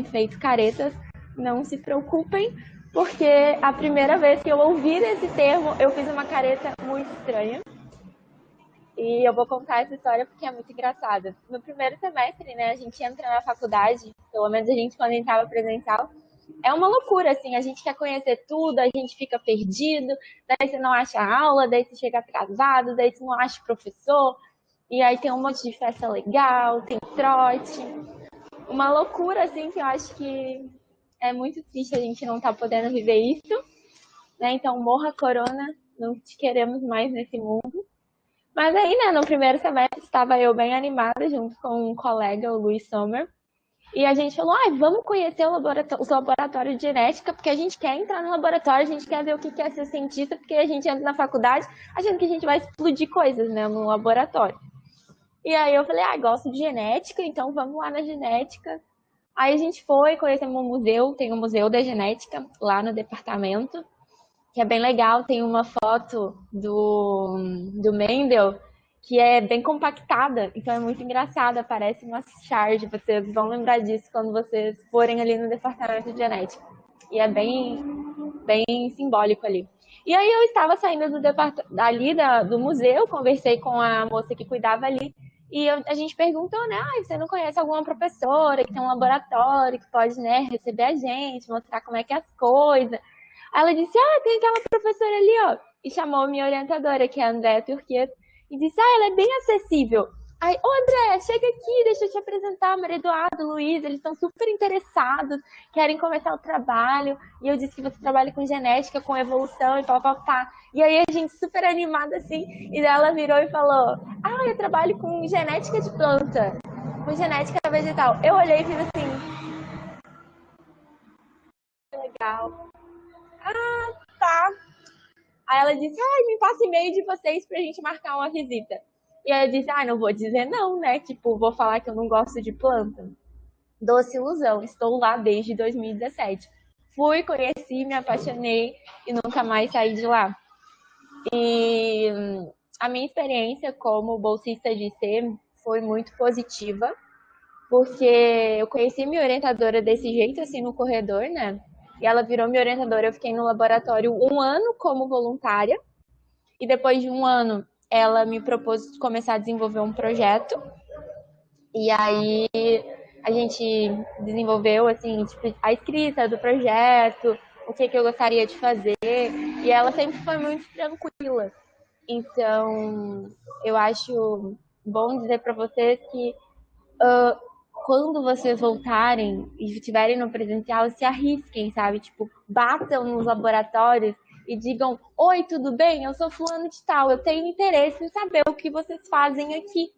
feito caretas, não se preocupem, porque a primeira vez que eu ouvi esse termo, eu fiz uma careta muito estranha. E eu vou contar essa história porque é muito engraçada. No primeiro semestre, né, a gente entra na faculdade, pelo menos a gente quando entrava presencial, é uma loucura, assim, a gente quer conhecer tudo, a gente fica perdido, daí você não acha aula, daí você chega atrasado, daí você não acha professor, e aí tem um monte de festa legal, tem trote, uma loucura, assim, que eu acho que é muito triste a gente não tá podendo viver isso, né, então morra corona, não te queremos mais nesse mundo. Mas aí, né, no primeiro semestre, estava eu bem animada, junto com um colega, o Luiz Sommer, e a gente falou, vamos conhecer os laboratórios de genética, porque a gente quer entrar no laboratório, a gente quer ver o que é ser cientista, porque a gente entra na faculdade achando que a gente vai explodir coisas, né, no laboratório. E aí eu falei, gosto de genética, então vamos lá na genética. Aí a gente foi, conhecemos um museu, tem um museu da genética lá no departamento, que é bem legal, tem uma foto do Mendel, que é bem compactada, então é muito engraçada, parece uma charge, vocês vão lembrar disso quando vocês forem ali no departamento de genética. E é bem simbólico ali. E aí eu estava saindo do museu, conversei com a moça que cuidava ali, e a gente perguntou, né, você não conhece alguma professora que tem um laboratório, que pode, né, receber a gente, mostrar como é que é as coisas. Aí ela disse, tem aquela professora ali, ó, e chamou minha orientadora, que é a Andréa Turquet, e disse, ela é bem acessível. Aí, André, chega aqui, deixa eu te apresentar, Maria Eduardo, Luiz, eles estão super interessados, querem começar o trabalho, e eu disse que você trabalha com genética, com evolução e pá. E aí a gente super animada assim, e ela virou e falou, eu trabalho com genética de planta, com genética vegetal. Eu olhei e fiz assim, legal. Tá. Aí ela disse, me passa e-mail de vocês pra gente marcar uma visita. E aí eu disse, não vou dizer não, né? Tipo, vou falar que eu não gosto de planta. Doce ilusão, estou lá desde 2017. Fui, conheci, me apaixonei e nunca mais saí de lá. E a minha experiência como bolsista de IC foi muito positiva, porque eu conheci minha orientadora desse jeito, assim, no corredor, né? E ela virou minha orientadora, eu fiquei no laboratório 1 ano como voluntária, e depois de 1 ano ela me propôs começar a desenvolver um projeto, e aí a gente desenvolveu, assim, tipo, a escrita do projeto, o que eu gostaria de fazer, e ela sempre foi muito tranquila. Então, eu acho bom dizer para vocês que quando vocês voltarem e estiverem no presencial, se arrisquem, sabe? Tipo, batam nos laboratórios e digam, oi, tudo bem? Eu sou fulano de tal, eu tenho interesse em saber o que vocês fazem aqui.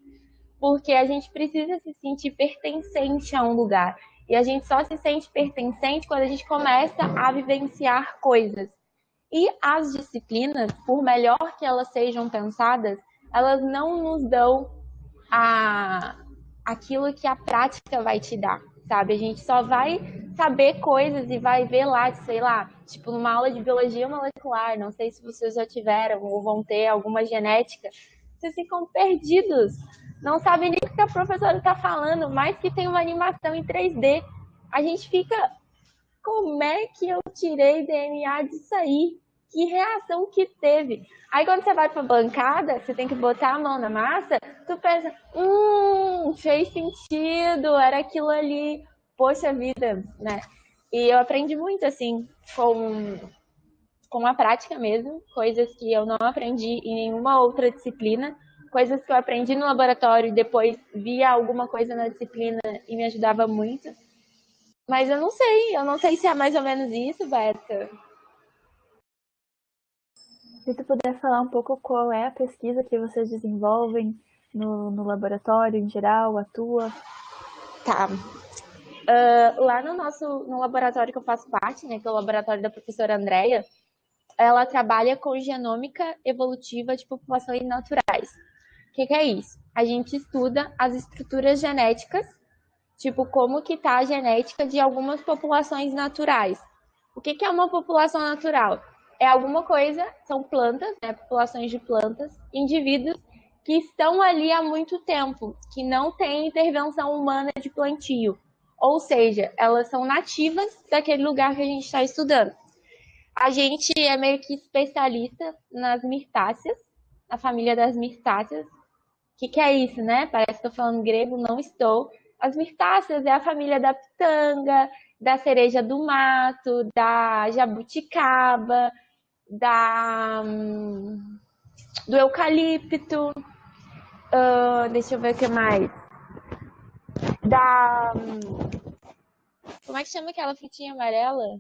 Porque a gente precisa se sentir pertencente a um lugar. E a gente só se sente pertencente quando a gente começa a vivenciar coisas. E as disciplinas, por melhor que elas sejam pensadas, elas não nos dão aquilo que a prática vai te dar, sabe? A gente só vai saber coisas e vai ver lá, sei lá, tipo numa aula de biologia molecular, não sei se vocês já tiveram ou vão ter alguma genética, vocês ficam perdidos, não sabem nem o que a professora está falando, mas que tem uma animação em 3D. A gente fica, como é que eu tirei DNA disso aí? Que reação que teve? Aí quando você vai pra bancada, você tem que botar a mão na massa, tu pensa, fez sentido, era aquilo ali, poxa vida, né? E eu aprendi muito, assim, com a prática mesmo, coisas que eu não aprendi em nenhuma outra disciplina, coisas que eu aprendi no laboratório e depois via alguma coisa na disciplina e me ajudava muito. Mas eu não sei se é mais ou menos isso, Beto. Se tu puder falar um pouco qual é a pesquisa que vocês desenvolvem no laboratório em geral, a tua? Tá. Lá no laboratório que eu faço parte, né, que é o laboratório da professora Andréia, ela trabalha com genômica evolutiva de populações naturais. O que é isso? A gente estuda as estruturas genéticas, tipo, como que tá a genética de algumas populações naturais. O que é uma população natural? É alguma coisa, são plantas, né, populações de plantas, indivíduos que estão ali há muito tempo, que não tem intervenção humana de plantio. Ou seja, elas são nativas daquele lugar que a gente está estudando. A gente é meio que especialista nas mirtáceas, na família das mirtáceas. O que é isso, né? Parece que estou falando grego, não estou. As mirtáceas é a família da pitanga, da cereja do mato, da jabuticaba, do eucalipto. Deixa eu ver o que mais. Como é que chama aquela frutinha amarela?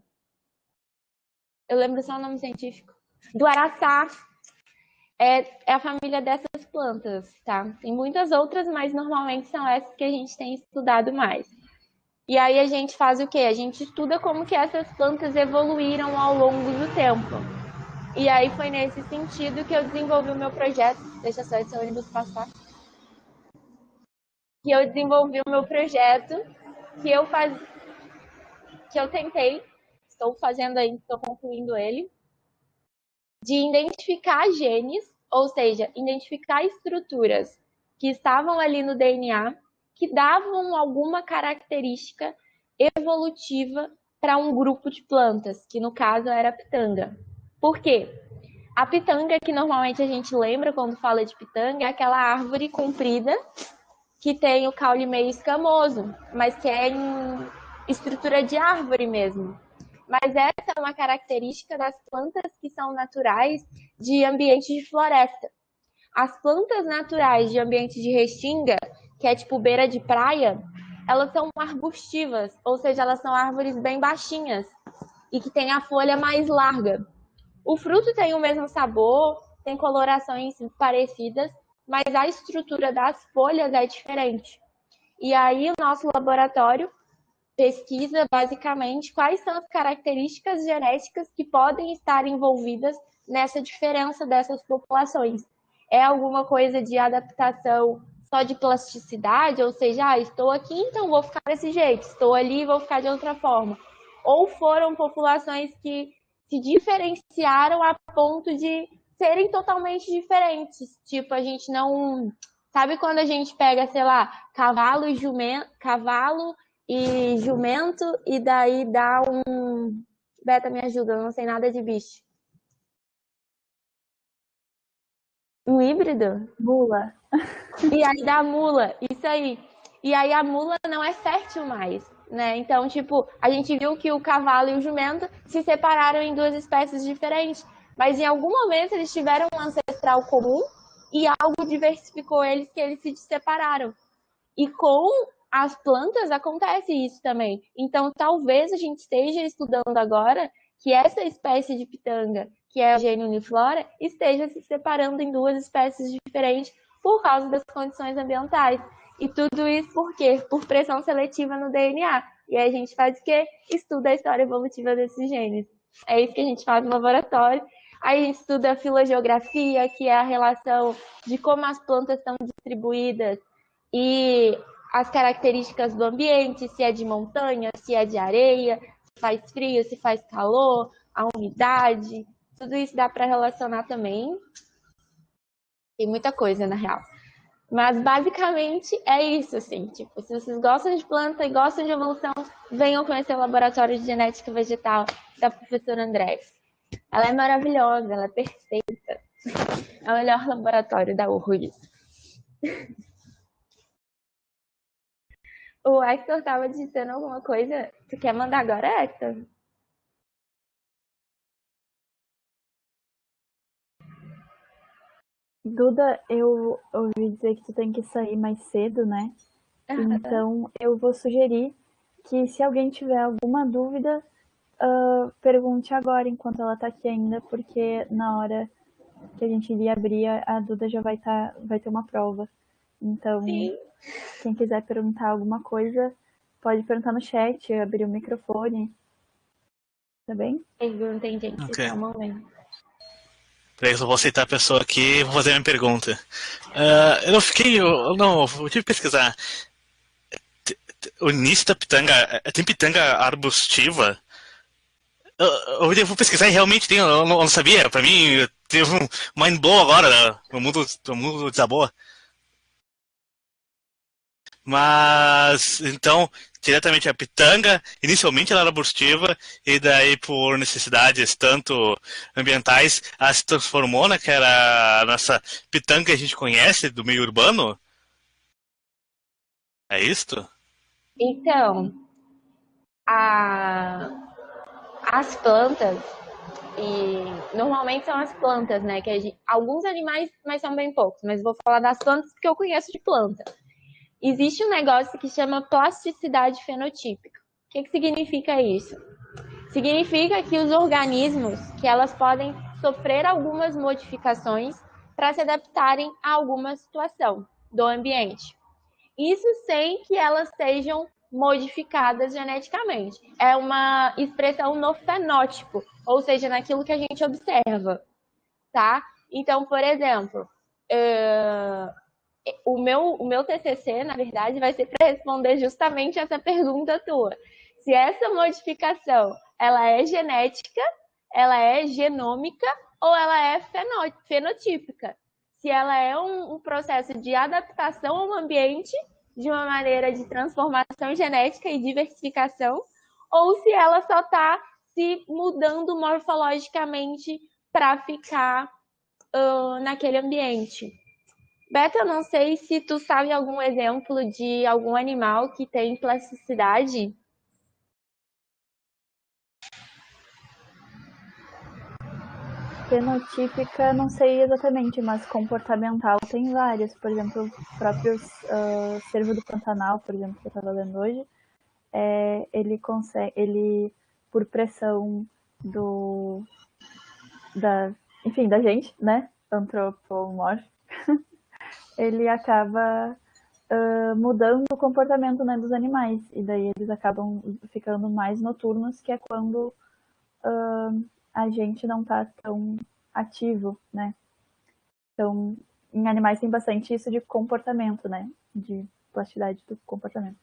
Eu lembro só o nome científico. Do araçá. É a família dessas plantas, tá? Tem muitas outras, mas normalmente são essas que a gente tem estudado mais. E aí a gente faz o quê? A gente estuda como que essas plantas evoluíram ao longo do tempo. E aí foi nesse sentido que eu desenvolvi o meu projeto. Deixa só esse ônibus passar. Que eu desenvolvi o meu projeto, que eu tentei, estou fazendo ainda, estou concluindo ele, de identificar genes, ou seja, identificar estruturas que estavam ali no DNA, que davam alguma característica evolutiva para um grupo de plantas, que no caso era a pitanga. Por quê? A pitanga, que normalmente a gente lembra quando fala de pitanga, é aquela árvore comprida que tem o caule meio escamoso, mas que é em estrutura de árvore mesmo. Mas essa é uma característica das plantas que são naturais de ambiente de floresta. As plantas naturais de ambiente de restinga, que é tipo beira de praia, elas são arbustivas, ou seja, elas são árvores bem baixinhas e que têm a folha mais larga. O fruto tem o mesmo sabor, tem colorações parecidas, mas a estrutura das folhas é diferente. E aí o nosso laboratório pesquisa basicamente quais são as características genéticas que podem estar envolvidas nessa diferença dessas populações. É alguma coisa de adaptação só de plasticidade, ou seja, estou aqui, então vou ficar desse jeito, estou ali, vou ficar de outra forma. Ou foram populações que se diferenciaram a ponto de serem totalmente diferentes. Tipo, a gente não... Sabe quando a gente pega, sei lá, cavalo e jumento, e daí dá um... Beta, me ajuda, eu não sei nada de bicho. Um híbrido? Mula. E aí dá mula, isso aí. E aí a mula não é fértil mais, né? Então, tipo, a gente viu que o cavalo e o jumento se separaram em duas espécies diferentes. Mas em algum momento eles tiveram um ancestral comum e algo diversificou eles que eles se separaram. E com as plantas acontece isso também. Então, talvez a gente esteja estudando agora que essa espécie de pitanga, que é a gênio uniflora, esteja se separando em duas espécies diferentes por causa das condições ambientais. E tudo isso por quê? Por pressão seletiva no DNA. E aí a gente faz o quê? Estuda a história evolutiva desses genes. É isso que a gente faz no laboratório. Aí a gente estuda a filogeografia, que é a relação de como as plantas estão distribuídas e as características do ambiente, se é de montanha, se é de areia, se faz frio, se faz calor, a umidade, tudo isso dá para relacionar também. Tem muita coisa, na real. Mas basicamente é isso, assim, tipo, se vocês gostam de planta e gostam de evolução, venham conhecer o Laboratório de Genética Vegetal da professora André. Ela é maravilhosa, ela é perfeita. É o melhor laboratório da URGS. O Hector tava digitando alguma coisa. Tu quer mandar agora, Hector? Duda, eu ouvi dizer que tu tem que sair mais cedo, né? Então eu vou sugerir que se alguém tiver alguma dúvida, pergunte agora enquanto ela tá aqui ainda, porque na hora que a gente iria abrir, a Duda já vai ter uma prova. Então, Sim. Quem quiser perguntar alguma coisa, pode perguntar no chat, abrir o microfone. Tá bem? Perguntem, gente. Ok. Só um momento. Peraí, eu só vou aceitar a pessoa aqui e vou fazer a minha pergunta. Eu não fiquei. Eu tive que pesquisar. O início da pitanga. Tem pitanga arbustiva? Eu vou pesquisar e realmente tem. Eu não sabia. Pra mim, teve um mind blow agora. O mundo desabou. Mas, então, diretamente a pitanga. Inicialmente ela era arbustiva e daí por necessidades tanto ambientais, ela se transformou na que era a nossa pitanga que a gente conhece do meio urbano. É isto? Então, a- as plantas, e normalmente são as plantas, né? Alguns animais, mas são bem poucos, mas vou falar das plantas porque eu conheço de planta. Existe um negócio que chama plasticidade fenotípica. O que significa isso? Significa que os organismos, que elas podem sofrer algumas modificações para se adaptarem a alguma situação do ambiente. Isso sem que elas sejam modificadas geneticamente. É uma expressão no fenótipo, ou seja, naquilo que a gente observa, tá? Então, por exemplo, o meu TCC, na verdade, vai ser para responder justamente essa pergunta tua. Se essa modificação, ela é genética, ela é genômica ou ela é fenotípica. Se ela é um processo de adaptação ao ambiente, de uma maneira de transformação genética e diversificação, ou se ela só está se mudando morfologicamente para ficar naquele ambiente. Beto, eu não sei se tu sabe algum exemplo de algum animal que tem plasticidade. Fenotípica, não sei exatamente, mas comportamental tem várias. Por exemplo, o próprio cervo do Pantanal, por exemplo, que eu estava lendo hoje, ele consegue, ele por pressão enfim, da gente, né, antropomórfica, ele acaba mudando o comportamento, né, dos animais, e daí eles acabam ficando mais noturnos, que é quando a gente não está tão ativo, né? Então, em animais tem bastante isso de comportamento, né? De plasticidade do comportamento.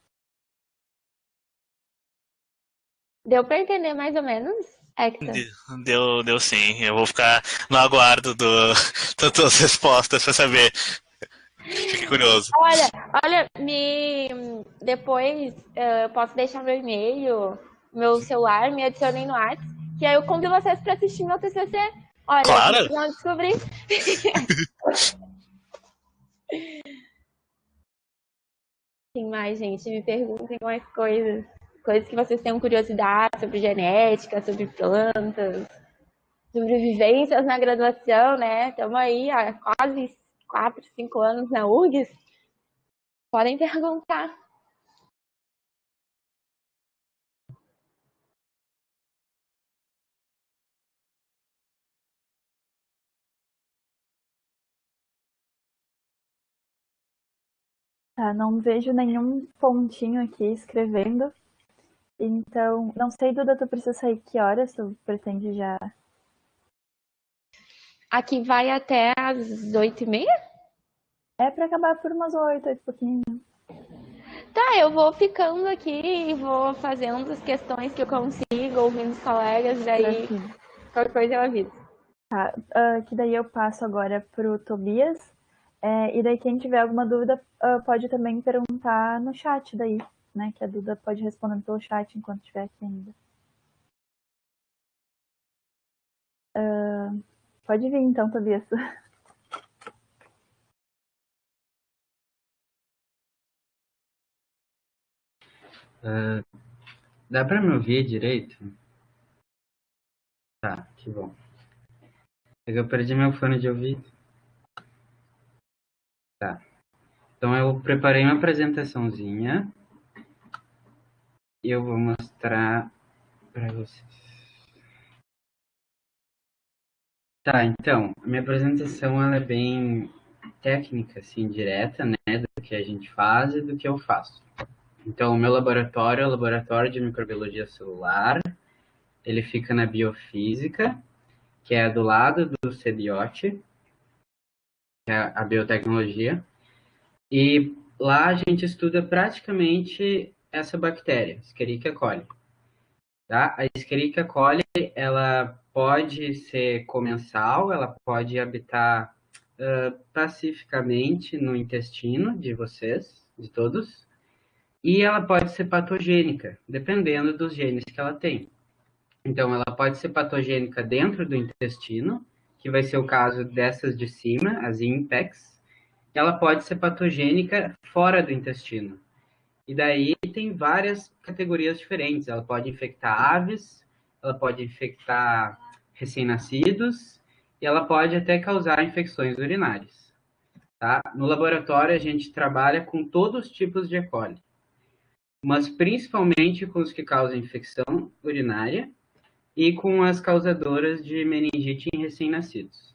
Deu para entender mais ou menos, Hector? Deu sim. Eu vou ficar no aguardo das tuas respostas para saber. Fiquei curioso. Olha, depois eu posso deixar meu e-mail, meu celular, me adicionem no WhatsApp, que aí eu convido vocês para assistir meu TCC. Olha, Claro! vocês vão descobrir. Tem mais, gente, me perguntem mais coisas. Coisas que vocês tenham curiosidade sobre genética, sobre plantas, sobre vivências na graduação, né? Estamos aí há quase 4, 5 anos na URGS. Podem perguntar. Tá, não vejo nenhum pontinho aqui escrevendo. Então, não sei, Duda, tu precisa sair que horas? Tu pretende já? Aqui vai até às 8h30? É para acabar por umas 8, 8 e pouquinho. Tá, eu vou ficando aqui e vou fazendo as questões que eu consigo, ouvindo os colegas, daí qualquer coisa eu aviso. Tá, que daí eu passo agora pro Tobias. E daí quem tiver alguma dúvida pode também perguntar no chat daí, né? Que a Duda pode responder pelo chat enquanto estiver aqui ainda. Pode vir então, Tobias. Dá pra me ouvir direito? Tá, que bom. É que eu perdi meu fone de ouvido. Tá. Então eu preparei uma apresentaçãozinha e eu vou mostrar para vocês. Tá, então, a minha apresentação ela é bem técnica, assim, direta, né, do que a gente faz e do que eu faço. Então, o meu laboratório é o Laboratório de Microbiologia Celular. Ele fica na Biofísica, que é do lado do CBIOT, que é a biotecnologia. E lá a gente estuda praticamente essa bactéria, Escherichia coli. Tá? A Escherichia coli, ela pode ser comensal, ela pode habitar pacificamente no intestino de vocês, de todos. E ela pode ser patogênica, dependendo dos genes que ela tem. Então, ela pode ser patogênica dentro do intestino, que vai ser o caso dessas de cima, as INPECs. Ela pode ser patogênica fora do intestino. E daí tem várias categorias diferentes. Ela pode infectar aves, ela pode infectar recém-nascidos, e ela pode até causar infecções urinárias. Tá? No laboratório, a gente trabalha com todos os tipos de E. coli, mas principalmente com os que causam infecção urinária e com as causadoras de meningite em recém-nascidos.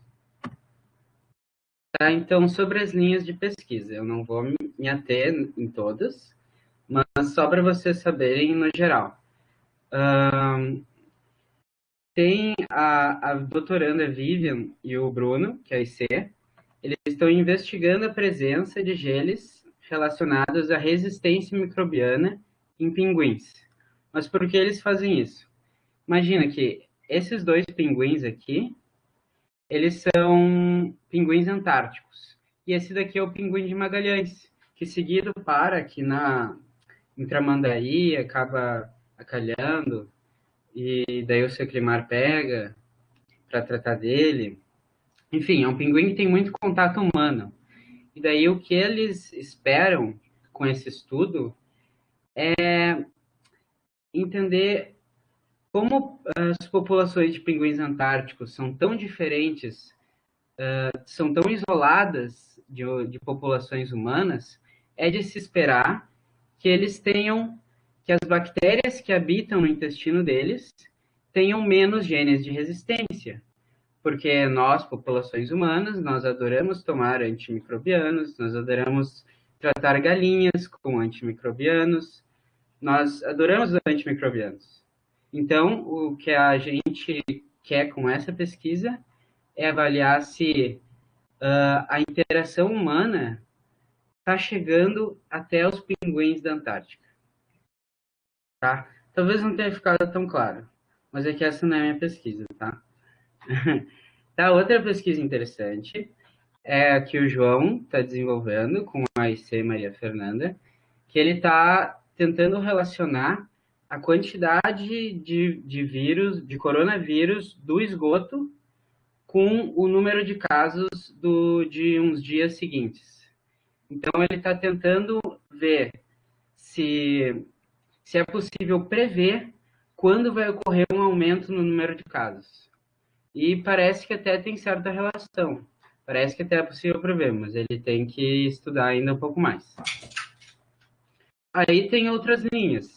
Tá? Então, sobre as linhas de pesquisa, eu não vou me ater em todas, mas só para vocês saberem no geral. Tem a doutoranda Vivian e o Bruno, que é a IC, eles estão investigando a presença de genes relacionados à resistência microbiana em pinguins. Mas por que eles fazem isso? Imagina que esses dois pinguins aqui, eles são pinguins antárticos. E esse daqui é o pinguim de Magalhães, que seguido para aqui em Tramandaí, acaba acalhando, e daí o Seclimar pega para tratar dele. Enfim, é um pinguim que tem muito contato humano. E daí o que eles esperam com esse estudo é entender como as populações de pinguins antárticos são tão diferentes, são tão isoladas de populações humanas, é de se esperar que eles tenham, que as bactérias que habitam no intestino deles tenham menos genes de resistência. Porque nós, populações humanas, nós adoramos tomar antimicrobianos, nós adoramos tratar galinhas com antimicrobianos, nós adoramos antimicrobianos. Então, o que a gente quer com essa pesquisa é avaliar se a interação humana está chegando até os pinguins da Antártica. Tá? Talvez não tenha ficado tão claro, mas é que essa não é a minha pesquisa, tá? Tá, outra pesquisa interessante é a que o João está desenvolvendo com a IC Maria Fernanda, que ele está tentando relacionar a quantidade de vírus, de coronavírus do esgoto com o número de casos de uns dias seguintes. Então, ele está tentando ver se é possível prever quando vai ocorrer um aumento no número de casos. E parece que até tem certa relação. Parece que até é possível prever, mas ele tem que estudar ainda um pouco mais. Aí tem outras linhas.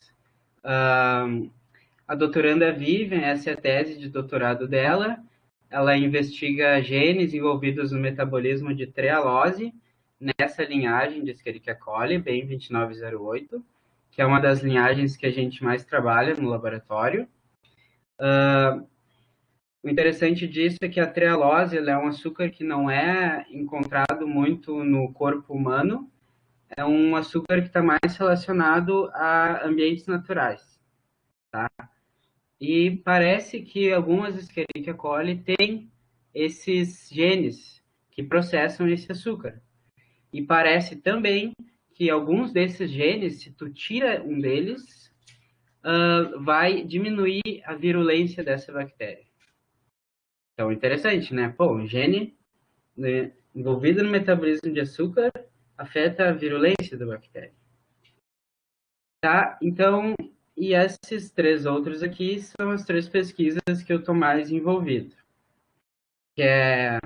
A doutoranda Vivian, essa é a tese de doutorado dela. Ela investiga genes envolvidos no metabolismo de trehalose, nessa linhagem de Escherichia coli, BEM 2908, que é uma das linhagens que a gente mais trabalha no laboratório. O interessante disso é que a trehalose é um açúcar que não é encontrado muito no corpo humano, é um açúcar que está mais relacionado a ambientes naturais, tá? E parece que algumas Escherichia coli têm esses genes que processam esse açúcar. E parece também que alguns desses genes, se tu tira um deles, vai diminuir a virulência dessa bactéria. Então, interessante, né? Pô, um gene, né, envolvido no metabolismo de açúcar afeta a virulência da bactéria. Tá? Então, e esses três outros aqui são as três pesquisas que eu estou mais envolvido. Que é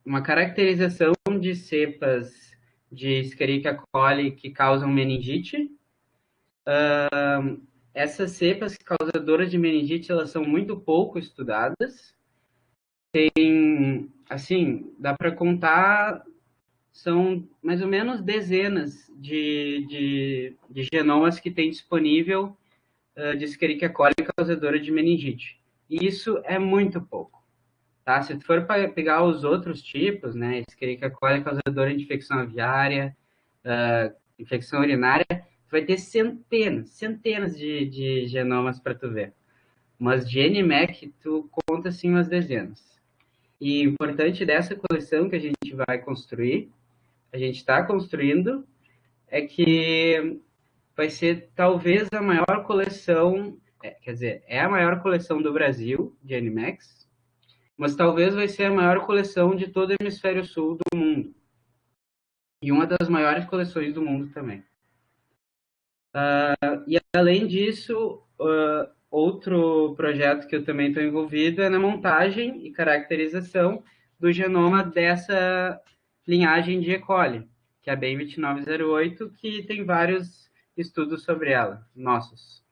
uma caracterização de cepas de Escherichia coli que causam meningite. Essas cepas causadoras de meningite, elas são muito pouco estudadas. Tem, assim, dá para contar, são mais ou menos dezenas de genomas que tem disponível de Escherichia coli causadora de meningite. E isso é muito pouco. Tá? Se tu for pegar os outros tipos, né, Escherichia coli causadora de infecção aviária, infecção urinária, tu vai ter centenas de genomas para tu ver. Mas de NMEC, tu conta assim umas dezenas. E o importante dessa coleção que a gente vai construir, a gente está construindo, é que vai ser talvez a maior coleção, quer dizer, é a maior coleção do Brasil de Animax, mas talvez vai ser a maior coleção de todo o hemisfério sul do mundo. E uma das maiores coleções do mundo também. E além disso, outro projeto que eu também estou envolvido é na montagem e caracterização do genoma dessa linhagem de E. coli, que é a BEM 2908, que tem vários estudos sobre ela, nossos.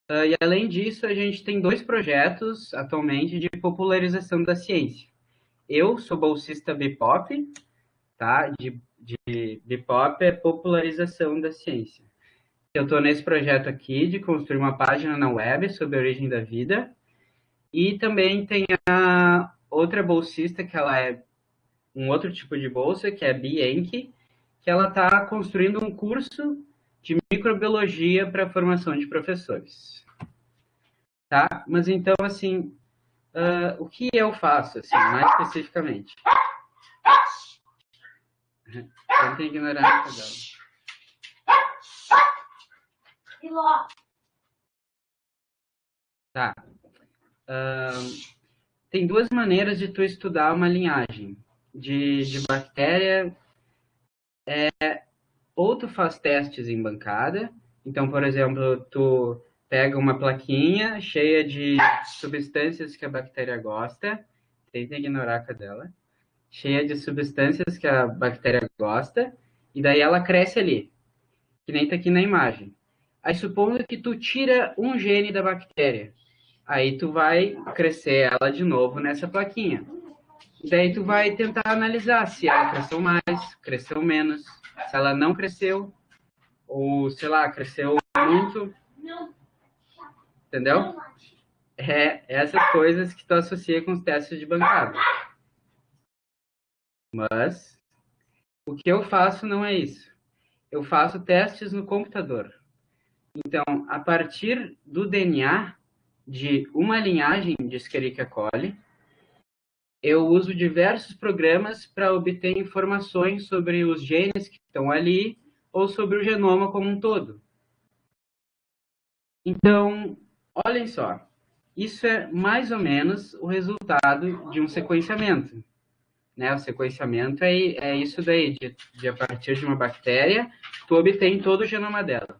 E além disso, a gente tem 2 projetos atualmente de popularização da ciência. Eu sou bolsista BIPOP, tá? De BIPOP é popularização da ciência. Eu estou nesse projeto aqui de construir uma página na web sobre a origem da vida. E também tem a outra bolsista, que ela é um outro tipo de bolsa, que é a Bienque, que ela está construindo um curso de microbiologia para a formação de professores. Tá? Mas então, assim, o que eu faço, assim, mais especificamente? Tentem ignorar a dela. Tá. Tem 2 maneiras de tu estudar uma linhagem de bactéria. Ou tu faz testes em bancada. Então, por exemplo, tu pega uma plaquinha cheia de substâncias que a bactéria gosta. Tenta ignorar a cadela. Cheia de substâncias que a bactéria gosta. E daí ela cresce ali. Que nem tá aqui na imagem. Aí, supondo que tu tira um gene da bactéria, aí tu vai crescer ela de novo nessa plaquinha. E daí tu vai tentar analisar se ela cresceu mais, cresceu menos, se ela não cresceu, ou, sei lá, cresceu muito. Entendeu? É essas coisas que tu associa com os testes de bancada. Mas o que eu faço não é isso. Eu faço testes no computador. Então, a partir do DNA de uma linhagem de Escherichia coli, eu uso diversos programas para obter informações sobre os genes que estão ali ou sobre o genoma como um todo. Então, olhem só, isso é mais ou menos o resultado de um sequenciamento. Né? O sequenciamento é isso daí, de a partir de uma bactéria, tu obtém todo o genoma dela.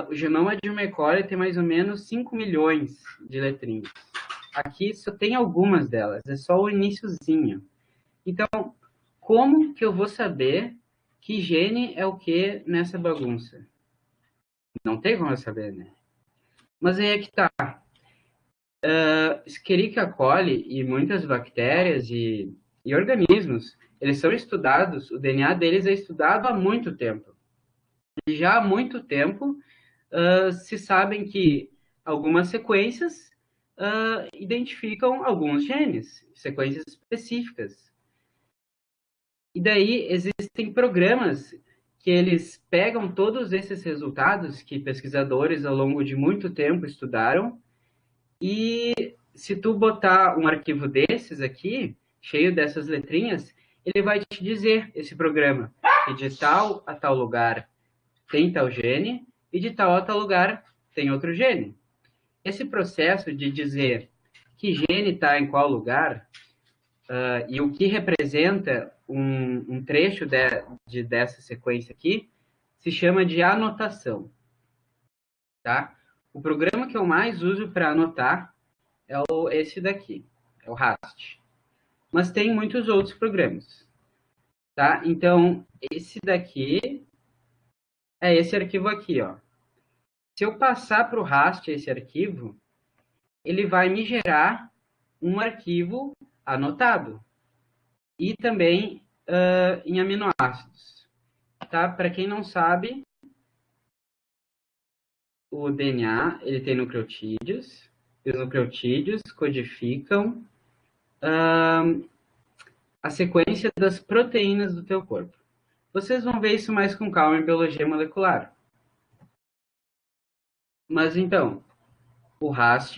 O genoma de uma E. coli tem mais ou menos 5 milhões de letrinhas. Aqui só tem algumas delas, é só o iniciozinho. Então, como que eu vou saber que gene é o que nessa bagunça? Não tem como eu saber, né? Mas aí é que tá. Escherichia coli e muitas bactérias e organismos, eles são estudados, o DNA deles é estudado há muito tempo. E já há muito tempo se sabem que algumas sequências identificam alguns genes, sequências específicas. E daí existem programas que eles pegam todos esses resultados que pesquisadores ao longo de muito tempo estudaram e se tu botar um arquivo desses aqui, cheio dessas letrinhas, ele vai te dizer, esse programa, que de tal a tal lugar tem tal gene, e de tal a tal lugar tem outro gene. Esse processo de dizer que gene está em qual lugar e o que representa um trecho dessa sequência aqui, se chama de anotação. Tá? O programa que eu mais uso para anotar é esse daqui, é o RAST. Mas tem muitos outros programas. Tá? Então, esse daqui é esse arquivo aqui, ó. Se eu passar para o RAST esse arquivo, ele vai me gerar um arquivo anotado. E também em aminoácidos. Tá? Para quem não sabe, o DNA ele tem nucleotídeos. E os nucleotídeos codificam a sequência das proteínas do teu corpo. Vocês vão ver isso mais com calma em biologia molecular. Mas então, o RAST,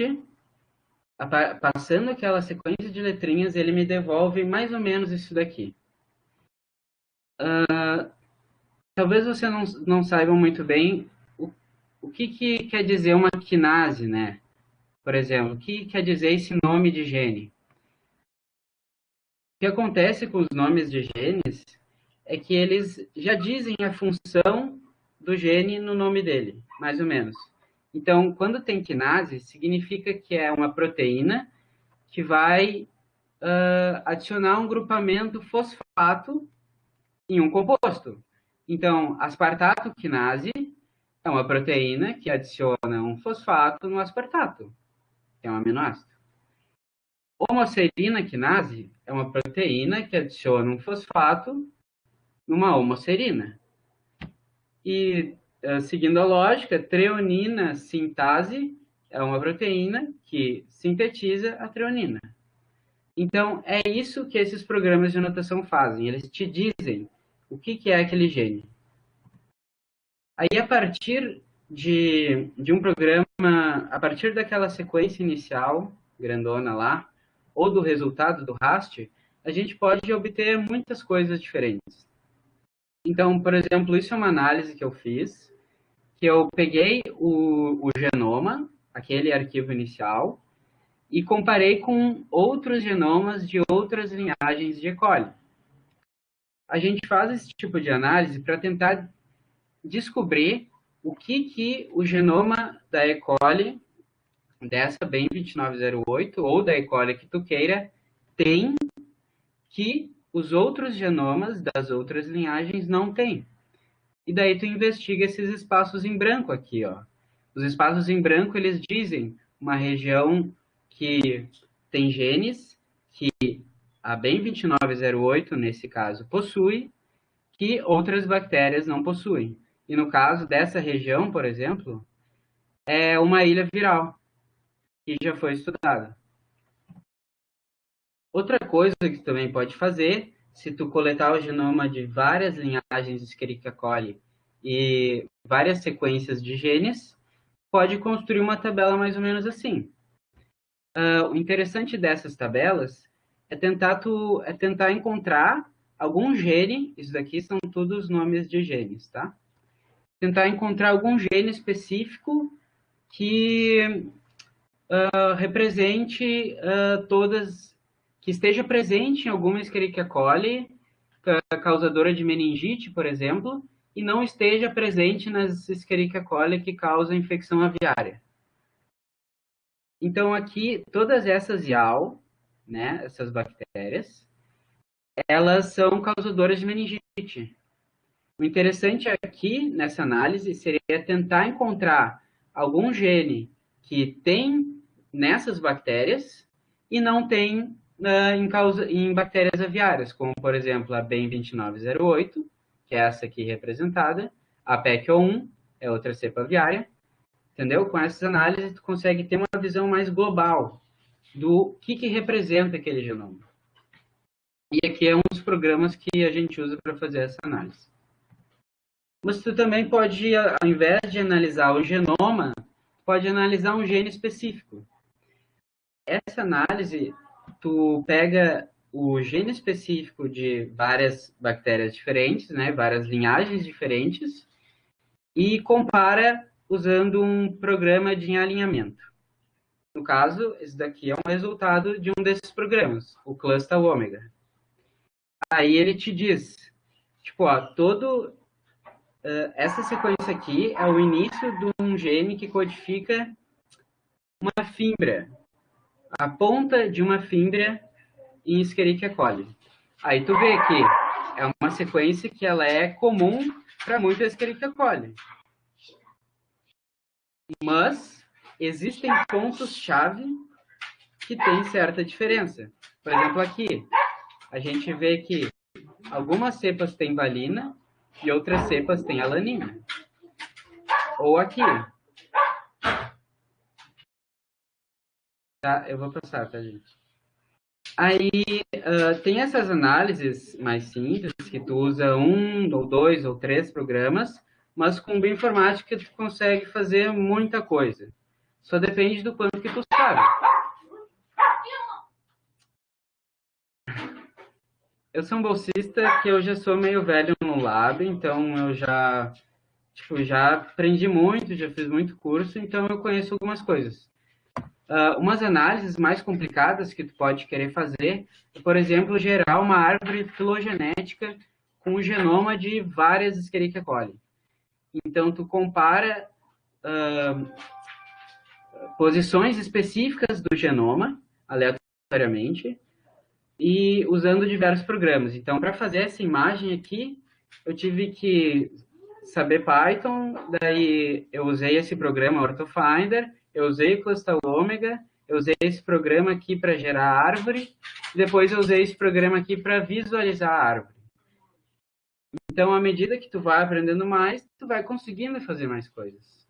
passando aquela sequência de letrinhas, ele me devolve mais ou menos isso daqui. talvez você não saiba muito bem o que quer dizer uma quinase, né? Por exemplo, o que quer dizer esse nome de gene? O que acontece com os nomes de genes é que eles já dizem a função do gene no nome dele, mais ou menos. Então, quando tem quinase, significa que é uma proteína que vai adicionar um grupamento fosfato em um composto. Então, aspartato quinase é uma proteína que adiciona um fosfato no aspartato, que é um aminoácido. Homoserina quinase é uma proteína que adiciona um fosfato numa homoserina. E, seguindo a lógica, treonina sintase é uma proteína que sintetiza a treonina. Então, é isso que esses programas de anotação fazem. Eles te dizem o que é aquele gene. Aí, a partir de um programa, a partir daquela sequência inicial, grandona lá, ou do resultado do RAST, a gente pode obter muitas coisas diferentes. Então, por exemplo, isso é uma análise que eu fiz, que eu peguei o genoma, aquele arquivo inicial, e comparei com outros genomas de outras linhagens de E. coli. A gente faz esse tipo de análise para tentar descobrir o que o genoma da E. coli, dessa BEM 2908, ou da E. coli que tu queira, tem que os outros genomas das outras linhagens não têm. E daí tu investiga esses espaços em branco aqui, ó. Os espaços em branco, eles dizem uma região que tem genes que a BEM 2908, nesse caso, possui, que outras bactérias não possuem. E no caso dessa região, por exemplo, é uma ilha viral, que já foi estudada. Outra coisa que tu também pode fazer, se tu coletar o genoma de várias linhagens de Escherichia coli e várias sequências de genes, pode construir uma tabela mais ou menos assim. O interessante dessas tabelas é tentar encontrar algum gene, isso daqui são todos nomes de genes, tá? Tentar encontrar algum gene específico que represente que esteja presente em alguma Escherichia coli, causadora de meningite, por exemplo, e não esteja presente nas Escherichia coli que causam infecção aviária. Então, aqui, todas essas IAL, né, essas bactérias, elas são causadoras de meningite. O interessante aqui, nessa análise, seria tentar encontrar algum gene que tem nessas bactérias e não tem em bactérias aviárias, como, por exemplo, a BEM 2908, que é essa aqui representada, a PECO1, é outra cepa aviária, entendeu? Com essas análises, tu consegue ter uma visão mais global do que representa aquele genoma. E aqui é um dos programas que a gente usa para fazer essa análise. Mas tu também pode, ao invés de analisar o genoma, pode analisar um gene específico. Essa análise, tu pega o gene específico de várias bactérias diferentes, né, várias linhagens diferentes, e compara usando um programa de alinhamento. No caso, esse daqui é um resultado de um desses programas, o Cluster Omega. Aí ele te diz, tipo, ó, essa sequência aqui é o início de um gene que codifica uma fímbria, a ponta de uma fímbria em Escherichia coli. Aí tu vê que é uma sequência que ela é comum para muitas Escherichia coli. Mas existem pontos-chave que têm certa diferença. Por exemplo, aqui, a gente vê que algumas cepas têm valina e outras cepas têm alanina. Ou aqui. Tá? Eu vou passar, tá, gente? Aí, tem essas análises mais simples, que tu usa 1, ou 2, ou 3 programas, mas com bioinformática tu consegue fazer muita coisa. Só depende do quanto que tu sabe. eu sou um bolsista que eu já sou meio velho no lab, então eu já, tipo, já aprendi muito, já fiz muito curso, então eu conheço algumas coisas. Umas análises mais complicadas que tu pode querer fazer é, por exemplo, gerar uma árvore filogenética com o genoma de várias Escherichia coli. Então, tu compara posições específicas do genoma, aleatoriamente, e usando diversos programas. Então, para fazer essa imagem aqui, eu tive que saber Python, daí eu usei esse programa OrthoFinder, eu usei o Clustal Omega, eu usei esse programa aqui para gerar a árvore, e depois eu usei esse programa aqui para visualizar a árvore. Então, à medida que tu vai aprendendo mais, tu vai conseguindo fazer mais coisas.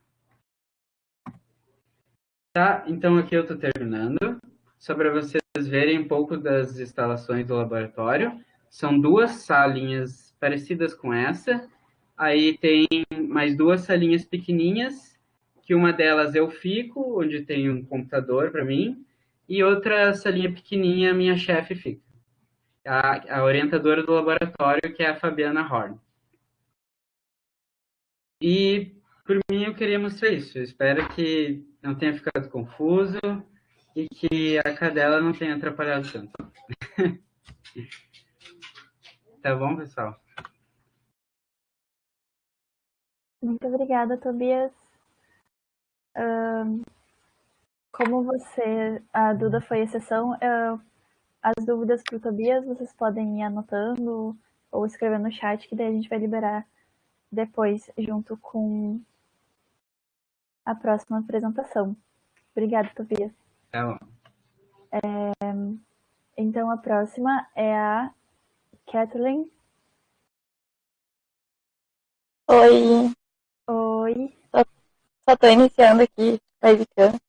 Tá, então aqui eu estou terminando. Só para vocês verem um pouco das instalações do laboratório. São duas salinhas parecidas com essa. Aí tem mais duas salinhas pequenininhas, que uma delas eu fico, onde tem um computador para mim, e outra salinha pequenininha minha chefe fica. A orientadora do laboratório, que é a Fabiana Horn. E, por mim, eu queria mostrar isso. Eu espero que não tenha ficado confuso e que a cadela não tenha atrapalhado tanto. Tá bom, pessoal? Muito obrigada, Tobias. Como a Duda foi exceção, as dúvidas para o Tobias vocês podem ir anotando ou escrever no chat, que daí a gente vai liberar depois, junto com a próxima apresentação. Obrigada, Tobias. Tá bom. Então, a próxima é a Kathleen. Oi. Oi. Só tô iniciando aqui, tá editando.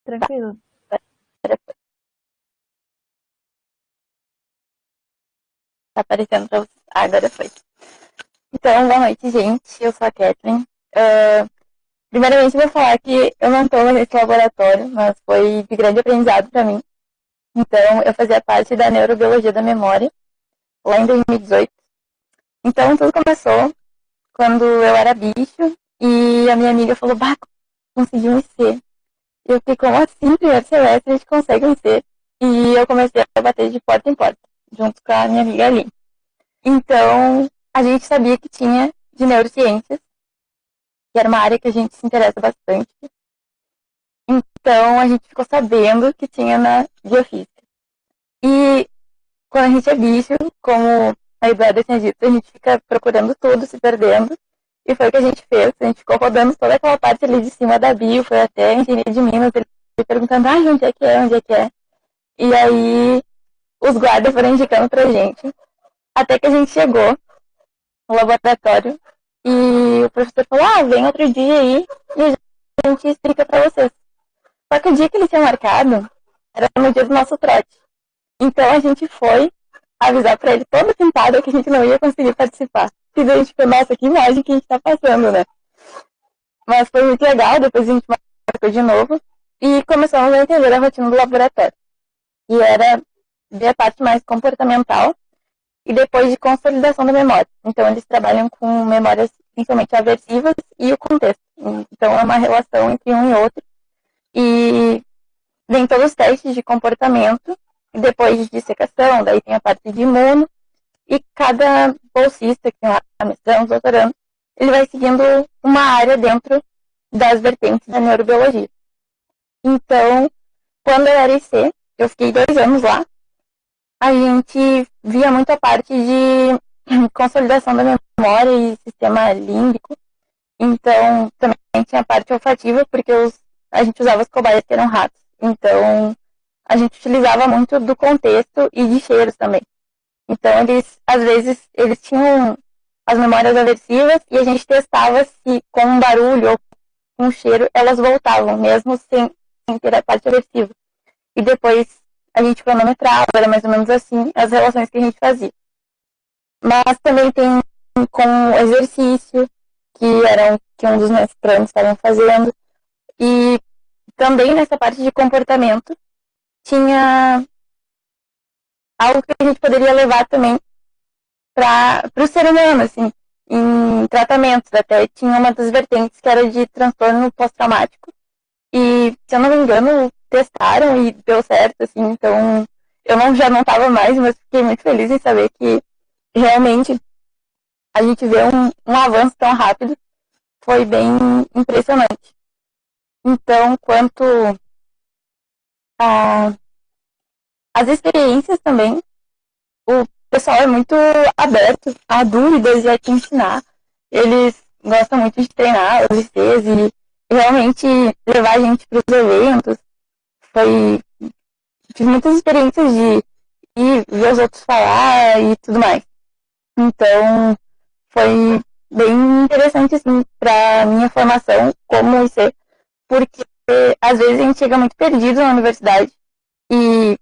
Tranquilo. Tá aparecendo pra vocês. Agora foi. Então, boa noite, gente. Eu sou a Kathleen. Primeiramente, eu vou falar que eu não tô nesse laboratório, mas foi de grande aprendizado pra mim. Então, eu fazia parte da neurobiologia da memória, lá em 2018. Então, tudo começou quando eu era bicho e a minha amiga falou, bah, consegui um IC. E eu fiquei, como assim? Primeiro semestre a gente consegue um IC. E eu comecei a bater de porta em porta, junto com a minha amiga ali. Então, a gente sabia que tinha de neurociências, que era uma área que a gente se interessa bastante. Então, a gente ficou sabendo que tinha na biofísica. E quando a gente é bicho, como a Eduarda tinha dito, a gente fica procurando tudo, se perdendo. E foi o que a gente fez. A gente ficou rodando toda aquela parte ali de cima da bio, foi até a engenharia de Minas, ele perguntando, onde é que é, onde é que é. E aí, os guardas foram indicando pra gente. Até que a gente chegou no laboratório e o professor falou, vem outro dia aí e a gente explica pra vocês. Só que o dia que ele tinha marcado era no dia do nosso trote. Então a gente foi avisar pra ele todo pintado que a gente não ia conseguir participar. E daí a gente ficou, nossa, que imagem que a gente tá passando, né? Mas foi muito legal, depois a gente marcou de novo e começamos a entender a rotina do laboratório. E era ver a parte mais comportamental e depois de consolidação da memória. Então, eles trabalham com memórias principalmente aversivas e o contexto. Então, é uma relação entre um e outro. E vem todos os testes de comportamento, e depois de dissecação, daí tem a parte de imuno, e cada bolsista, que tem lá mestrando, doutorando, ele vai seguindo uma área dentro das vertentes da neurobiologia. Então, quando eu era IC, eu fiquei 2 anos lá, a gente via muito a parte de consolidação da memória e sistema límbico. Então, também tinha a parte olfativa, porque a gente usava as cobaias que eram ratos. Então, a gente utilizava muito do contexto e de cheiros também. Então, às vezes, eles tinham as memórias aversivas e a gente testava se com um barulho ou com um cheiro elas voltavam, mesmo sem ter a parte aversiva. E depois a gente cronometrava, era mais ou menos assim, as relações que a gente fazia. Mas também tem com exercício, que um dos mestrandos estavam fazendo. E também nessa parte de comportamento, tinha algo que a gente poderia levar também para o ser humano, assim, em tratamentos. Até tinha uma das vertentes que era de transtorno pós-traumático. E, se eu não me engano, testaram e deu certo, assim, então eu já não estava mais, mas fiquei muito feliz em saber que realmente a gente vê um avanço tão rápido, foi bem impressionante. Então, quanto às experiências também, o pessoal é muito aberto a dúvidas e a te ensinar. Eles gostam muito de treinar vocês e realmente levar a gente para os eventos. Tive muitas experiências de ir ver os outros falar e tudo mais. Então, foi bem interessante, assim, para minha formação como IC, porque às vezes a gente chega muito perdido na universidade e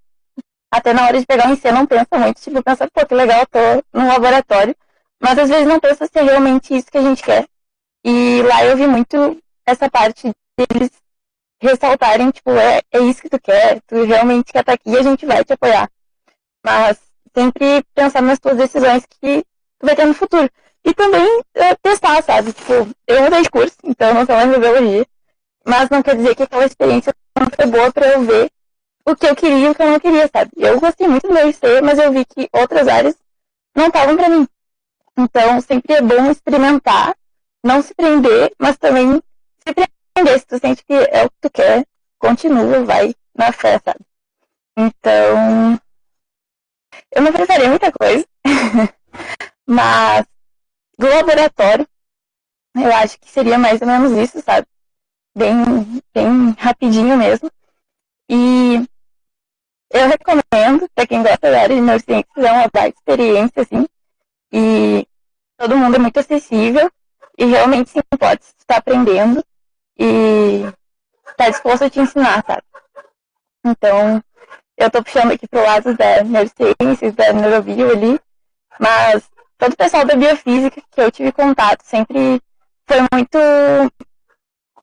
até na hora de pegar o IC não pensa muito, tipo, pensa, pô, que legal, eu tô no laboratório, mas às vezes não pensa se é realmente isso que a gente quer. E lá eu vi muito essa parte deles ressaltarem, tipo, é isso que tu quer, tu realmente quer estar aqui e a gente vai te apoiar. Mas sempre pensar nas tuas decisões que tu vai ter no futuro. E também testar, sabe? Tipo, eu mudei de curso, então eu não sou mais em biologia, mas não quer dizer que aquela experiência não foi boa pra eu ver o que eu queria e o que eu não queria, sabe? Eu gostei muito do meu IC, mas eu vi que outras áreas não estavam pra mim. Então, sempre é bom experimentar, não se prender, mas também se prender. Se tu sente que é o que tu quer, continua, vai na fé, sabe? Então, eu não preparei muita coisa, mas do laboratório, eu acho que seria mais ou menos isso, sabe? Bem, bem rapidinho mesmo. E eu recomendo, para quem gosta da área de neurociências, é uma baita experiência, assim, e todo mundo é muito acessível e realmente se pode estar aprendendo e está disposto a te ensinar, sabe? Então, eu tô puxando aqui pro lado da neurociências, da neurobio ali, mas todo o pessoal da biofísica que eu tive contato sempre foi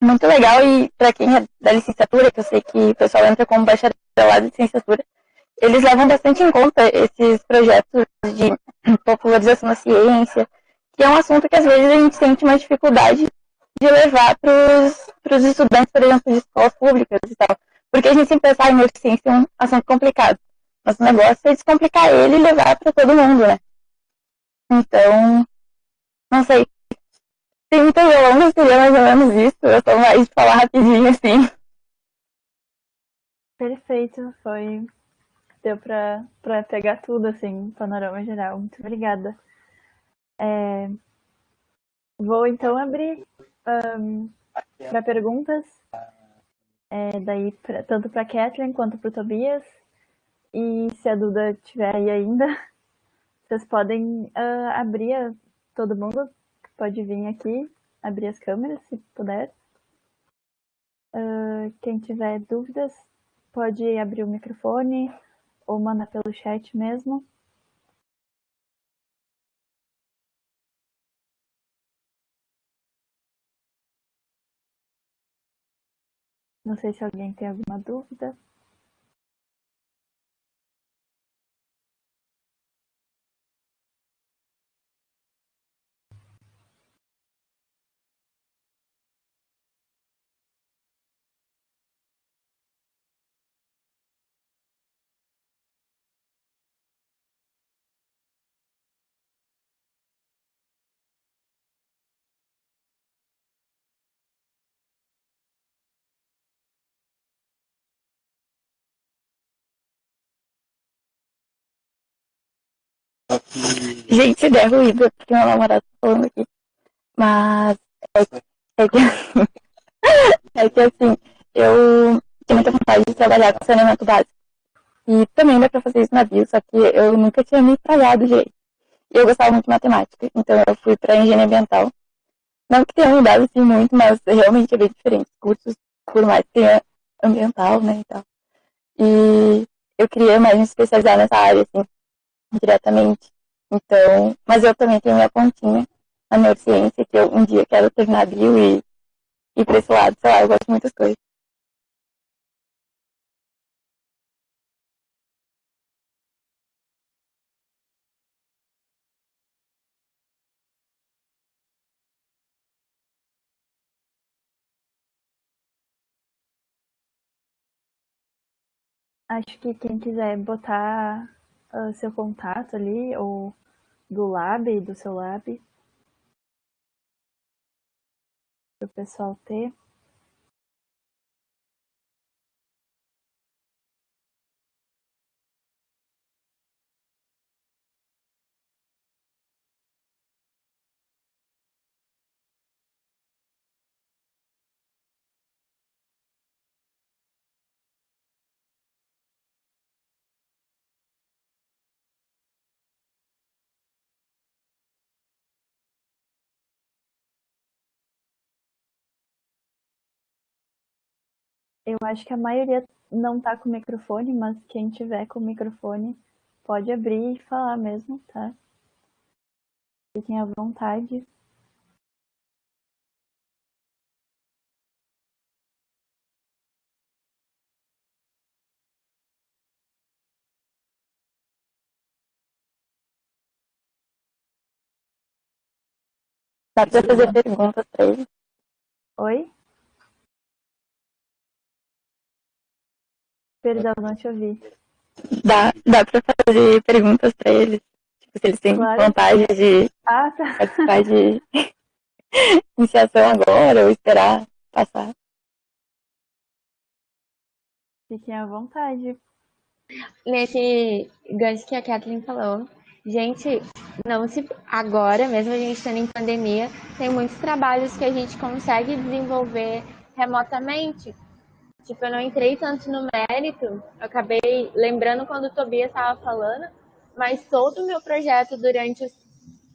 muito legal. E para quem é da licenciatura, que eu sei que o pessoal entra como bacharelado de licenciatura, eles levam bastante em conta esses projetos de popularização da ciência, que é um assunto que às vezes a gente sente uma dificuldade de levar para os estudantes, por exemplo, de escolas públicas e tal. Porque a gente sempre pensa, em neurociência é um assunto complicado. Mas o negócio é descomplicar ele e levar para todo mundo, né? Então, não sei. Tem muita longa, seria mais ou menos isso. Eu tô mais de falar rapidinho, assim. Perfeito, foi. Deu pra pegar tudo, assim, panorama geral. Muito obrigada. Vou então abrir para perguntas, daí tanto para Kathleen quanto para o Tobias. E se a Duda estiver aí ainda, vocês podem abrir, todo mundo pode vir aqui, abrir as câmeras, se puder. Quem tiver dúvidas, pode abrir o microfone ou mandar pelo chat mesmo. Não sei se alguém tem alguma dúvida. Gente, se der ruído, é porque meu namorado tá falando aqui. Mas é que, é que assim, eu tenho muita vontade de trabalhar com saneamento básico. E também dá pra fazer isso na bio, só que eu nunca tinha me trabalhado direito. E eu gostava muito de matemática, então eu fui pra engenharia ambiental. Não que tenha mudado assim muito, mas realmente é bem diferente. Cursos, por mais que tenha ambiental, né, e tal. E eu queria mais me especializar nessa área, assim, diretamente. Então, mas eu também tenho minha pontinha na neurociência, que eu um dia quero terminar a bio e ir pra esse lado, sei lá, eu gosto de muitas coisas. Acho que quem quiser botar seu contato ali, ou do lab, do seu lab, para o pessoal ter. Eu acho que a maioria não tá com microfone, mas quem tiver com microfone pode abrir e falar mesmo, tá? Fiquem à vontade. Dá pra fazer perguntas pra eles? Oi? Perdão, não te ouvi. Dá pra fazer perguntas pra eles? Tipo, se eles têm Claro. vontade de Ah, tá. participar de iniciação agora ou esperar passar. Fiquem à vontade. Nesse gancho que a Kathleen falou, gente, não se agora, mesmo a gente estando em pandemia, tem muitos trabalhos que a gente consegue desenvolver remotamente. Tipo, eu não entrei tanto no mérito, eu acabei lembrando quando o Tobias estava falando, mas todo o meu projeto durante os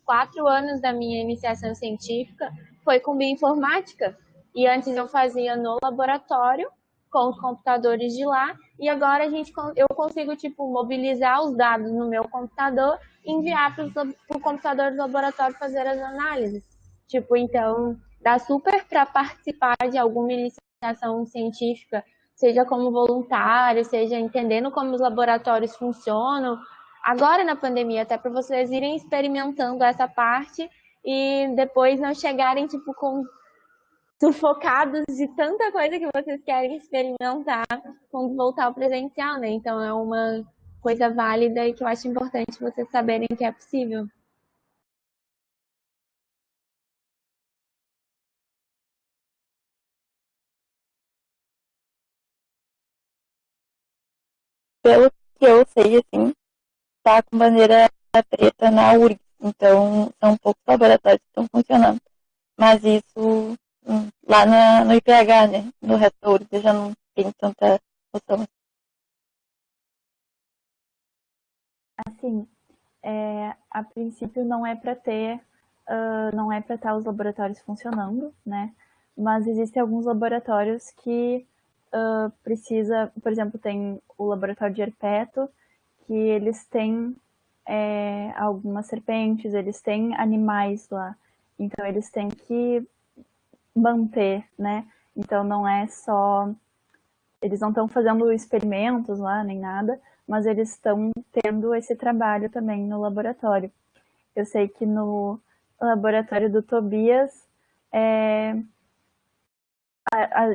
4 anos da minha iniciação científica foi com bioinformática. E antes eu fazia no laboratório, com os computadores de lá, e agora eu consigo tipo, mobilizar os dados no meu computador e enviar para o computador do laboratório fazer as análises. Tipo, então, dá super para participar de alguma iniciação científica, seja como voluntário, seja entendendo como os laboratórios funcionam, agora na pandemia, até para vocês irem experimentando essa parte e depois não chegarem tipo com sufocados de tanta coisa que vocês querem experimentar quando voltar ao presencial, né? Então é uma coisa válida e que eu acho importante vocês saberem que é possível. Pelo que eu sei, assim, tá com bandeira preta na URGS. Então, são poucos laboratórios que estão funcionando. Mas isso lá no IPH, né? No resto da URGS eu já não tenho tanta noção. Assim, a princípio não é para ter, não é para estar os laboratórios funcionando, né? Mas existem alguns laboratórios que precisa, por exemplo, tem o laboratório de herpeto, que eles têm algumas serpentes, eles têm animais lá, então eles têm que manter, né? Então não é só, eles não estão fazendo experimentos lá nem nada, mas eles estão tendo esse trabalho também no laboratório. Eu sei que no laboratório do Tobias,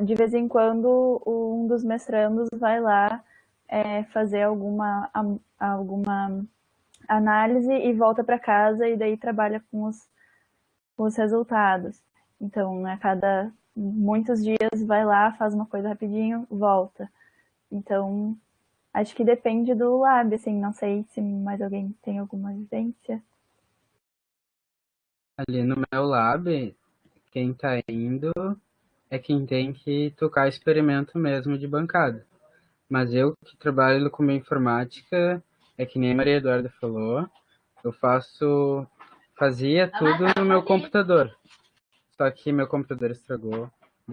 de vez em quando, um dos mestrandos vai lá fazer alguma análise e volta para casa e daí trabalha com os resultados. Então, a cada muitos dias vai lá, faz uma coisa rapidinho, volta. Então, acho que depende do lab, assim, não sei se mais alguém tem alguma vivência. Ali no meu lab, quem tá indo é quem tem que tocar experimento mesmo de bancada. Mas eu que trabalho com informática, é que nem a Maria Eduarda falou, eu fazia tudo no meu computador. Só que meu computador estragou.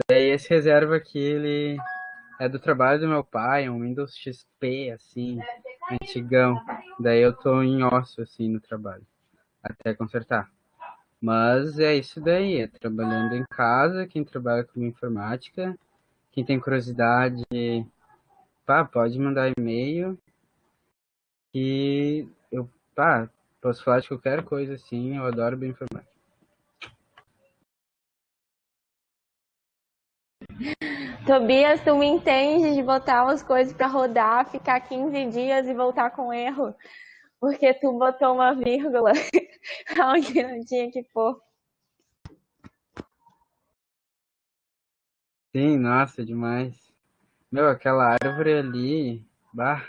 Daí esse reserva aqui, ele é do trabalho do meu pai, é um Windows XP, assim, antigão. Daí eu tô em osso, assim, no trabalho, até consertar. Mas é isso daí, é trabalhando em casa, quem trabalha com informática, quem tem curiosidade, pá, pode mandar e-mail que eu, pá, posso falar de qualquer coisa, assim, eu adoro bioinformática. Tobias, tu me entende de botar umas coisas pra rodar, ficar 15 dias e voltar com erro, porque tu botou uma vírgula onde não tinha que pôr. Sim, nossa, demais. Meu, aquela árvore ali, bah,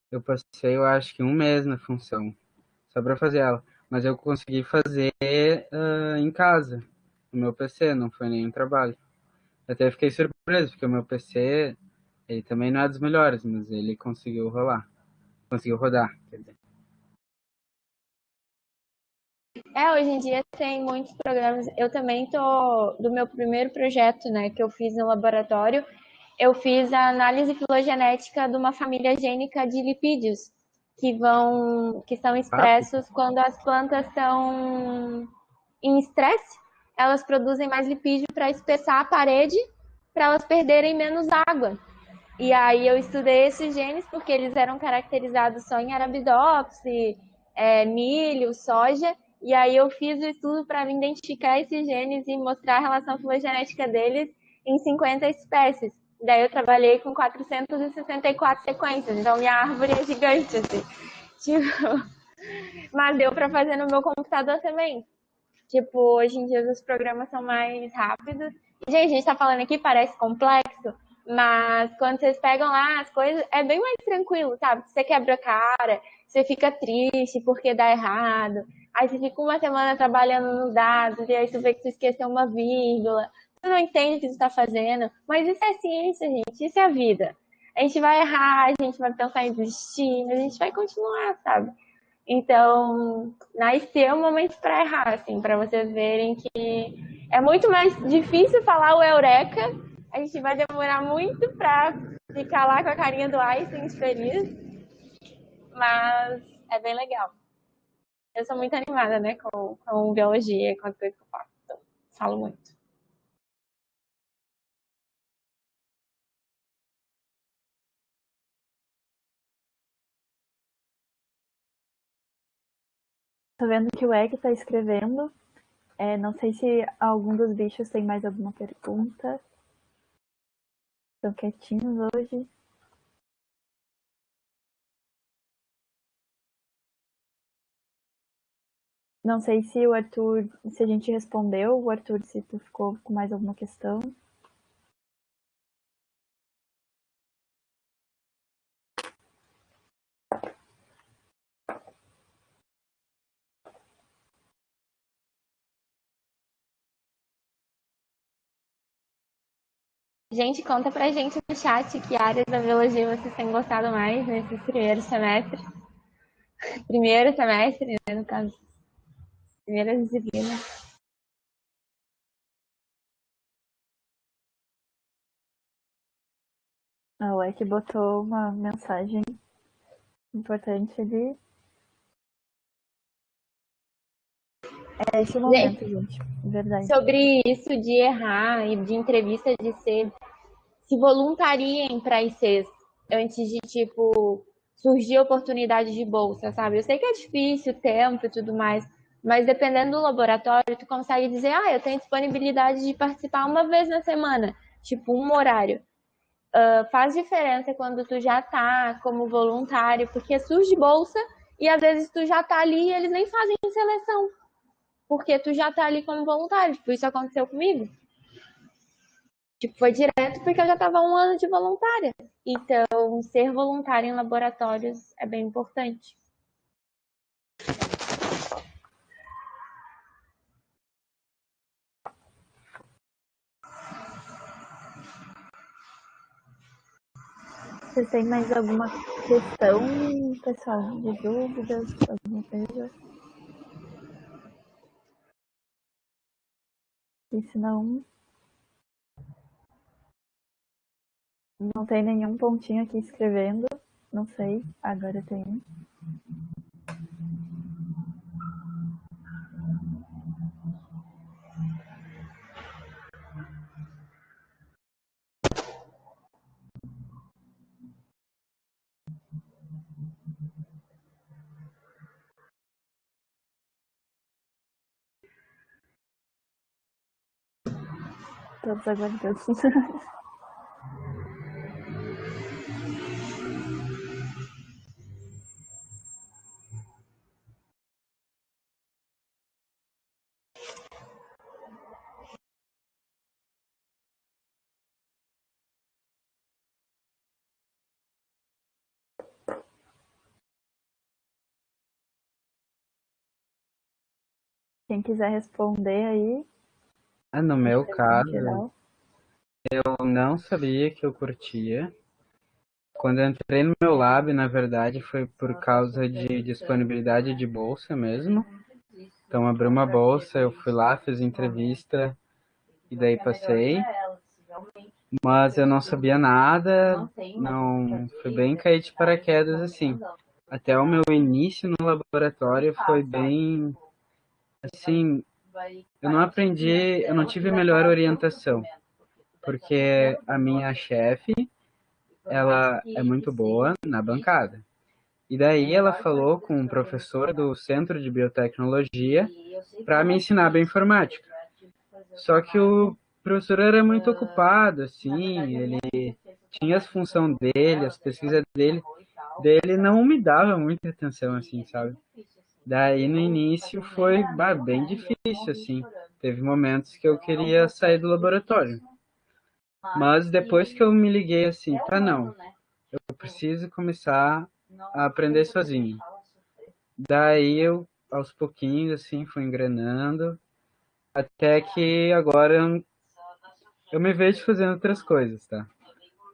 eu passei, eu acho que um mês na função, só pra fazer ela. Mas eu consegui fazer em casa, no meu PC, não foi nenhum trabalho. Até fiquei surpreso, porque o meu PC, ele também não é dos melhores, mas ele conseguiu rolar. Conseguiu rodar, quer dizer. Hoje em dia tem muitos programas. Eu também tô do meu primeiro projeto, né, que eu fiz no laboratório. Eu fiz a análise filogenética de uma família gênica de lipídios que são Papo? expressos quando as plantas estão em estresse. Elas produzem mais lipídio para espessar a parede, para elas perderem menos água. E aí eu estudei esses genes porque eles eram caracterizados só em Arabidopse, milho, soja. E aí eu fiz o estudo para identificar esses genes e mostrar a relação filogenética deles em 50 espécies. Daí eu trabalhei com 464 sequências, então minha árvore é gigante, assim. Tipo, mas deu para fazer no meu computador também. Tipo, hoje em dia os programas são mais rápidos. Gente, a gente tá falando aqui, parece complexo, mas quando vocês pegam lá as coisas, é bem mais tranquilo, sabe? Você quebra a cara, você fica triste porque dá errado. Aí você fica uma semana trabalhando nos dados, e aí você vê que você esqueceu uma vírgula. Você não entende o que você está fazendo. Mas isso é ciência, gente. Isso é a vida. A gente vai errar, a gente vai pensar em desistir, mas a gente vai continuar, sabe? Então, nasceu um momento para errar, assim, para vocês verem que é muito mais difícil falar o Eureka. A gente vai demorar muito para ficar lá com a carinha do Einstein feliz, mas é bem legal. Eu sou muito animada, né, com biologia, com as coisas que eu faço. Então, falo muito. Tô vendo que o Egg tá escrevendo. Não sei se algum dos bichos tem mais alguma pergunta. Estão quietinhos hoje. Não sei se o Arthur, se a gente respondeu, o Arthur, se tu ficou com mais alguma questão. Gente, conta pra gente no chat que áreas da biologia vocês têm gostado mais nesses primeiros semestres. Primeiro semestre, né, no caso. Primeira disciplina. O Egg botou uma mensagem importante ali. É esse o momento, gente. Verdade. Sobre isso de errar e de entrevista de ser, se voluntariem para ICs antes de, tipo, surgir oportunidade de bolsa, sabe? Eu sei que é difícil, tempo e tudo mais, mas dependendo do laboratório, tu consegue dizer, eu tenho disponibilidade de participar uma vez na semana, tipo, um horário. Faz diferença quando tu já tá como voluntário, porque surge bolsa e às vezes tu já tá ali e eles nem fazem seleção, porque tu já tá ali como voluntário. Tipo, isso aconteceu comigo. Tipo, foi direto porque eu já tava 1 ano de voluntária. Então, ser voluntário em laboratórios é bem importante. Vocês têm mais alguma questão, pessoal? De dúvidas? Alguma coisa? E se não, não tem nenhum pontinho aqui escrevendo. Não sei, agora tem. Todos aguardando. Quem quiser responder aí. No meu caso, Geral. eu não sabia que eu curtia. Quando eu entrei no meu lab, na verdade, foi por causa de disponibilidade de bolsa mesmo. Então, abri uma bolsa, eu fui lá, fiz entrevista e daí passei. Mas eu não sabia nada, não foi bem cair de paraquedas assim. Até o meu início no laboratório foi bem assim, eu não aprendi, eu não tive a melhor orientação, porque a minha chefe, ela é muito boa na bancada. E daí ela falou com um professor do Centro de Biotecnologia para me ensinar bioinformática. Só que o professor era muito ocupado, assim, ele tinha as funções dele, as pesquisas dele não me dava muita atenção, assim, sabe? Daí no início foi bem difícil, assim. Teve momentos que eu queria sair do laboratório. Mas depois que eu me liguei assim, tá, não, eu preciso começar a aprender sozinho. Daí eu, aos pouquinhos, assim, fui engrenando, até que agora eu me vejo fazendo outras coisas, tá?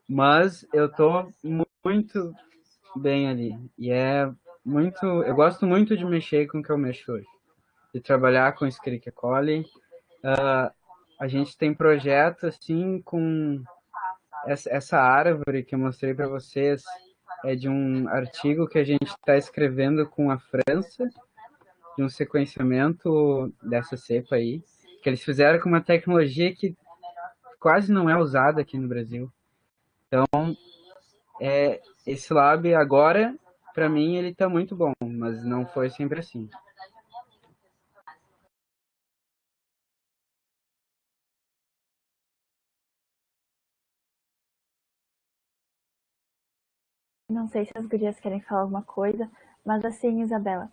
Mas eu tô muito bem ali. E é muito. Eu gosto muito de mexer com o que eu mexo hoje. De trabalhar com Escherichia coli. A gente tem projeto assim com essa árvore que eu mostrei para vocês. É de um artigo que a gente está escrevendo com a França, de um sequenciamento dessa cepa aí, que eles fizeram com uma tecnologia que quase não é usada aqui no Brasil. Então, esse lab agora, para mim, ele tá muito bom, mas não foi sempre assim. Não sei se as gurias querem falar alguma coisa, mas assim, Isabela,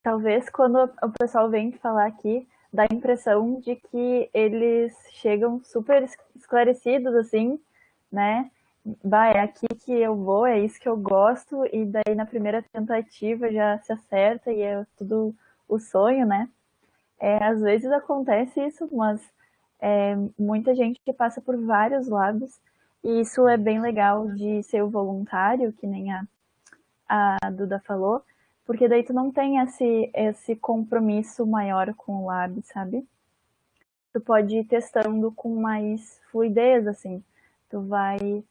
talvez quando o pessoal vem falar aqui, dá a impressão de que eles chegam super esclarecidos, assim, né? Bah, é aqui que eu vou, é isso que eu gosto, e daí na primeira tentativa já se acerta e é tudo o sonho, né? Às vezes acontece isso, mas muita gente que passa por vários lados, e isso é bem legal de ser o voluntário, que nem a Duda falou, porque daí tu não tem esse compromisso maior com o lab, sabe? Tu pode ir testando com mais fluidez, assim. Tu vai,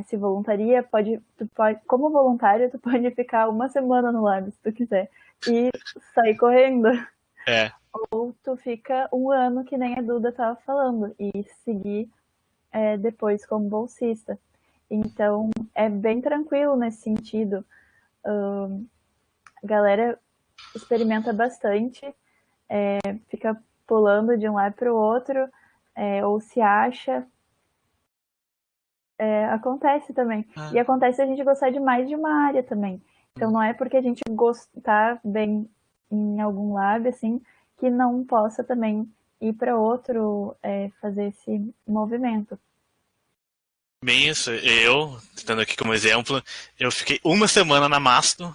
se voluntaria, como voluntário, tu pode ficar uma semana no lab, se tu quiser, e sair correndo. É. Ou tu fica um ano, que nem a Duda tava falando, e seguir depois como bolsista. Então, é bem tranquilo nesse sentido. A galera experimenta bastante, fica pulando de um lado para o outro, ou se acha. Acontece também. E acontece a gente gostar de mais de uma área também. Então não é porque a gente tá bem em algum lab, assim, que não possa também ir para outro, fazer esse movimento. Bem isso. Eu, citando aqui como exemplo, eu fiquei uma semana na Masto,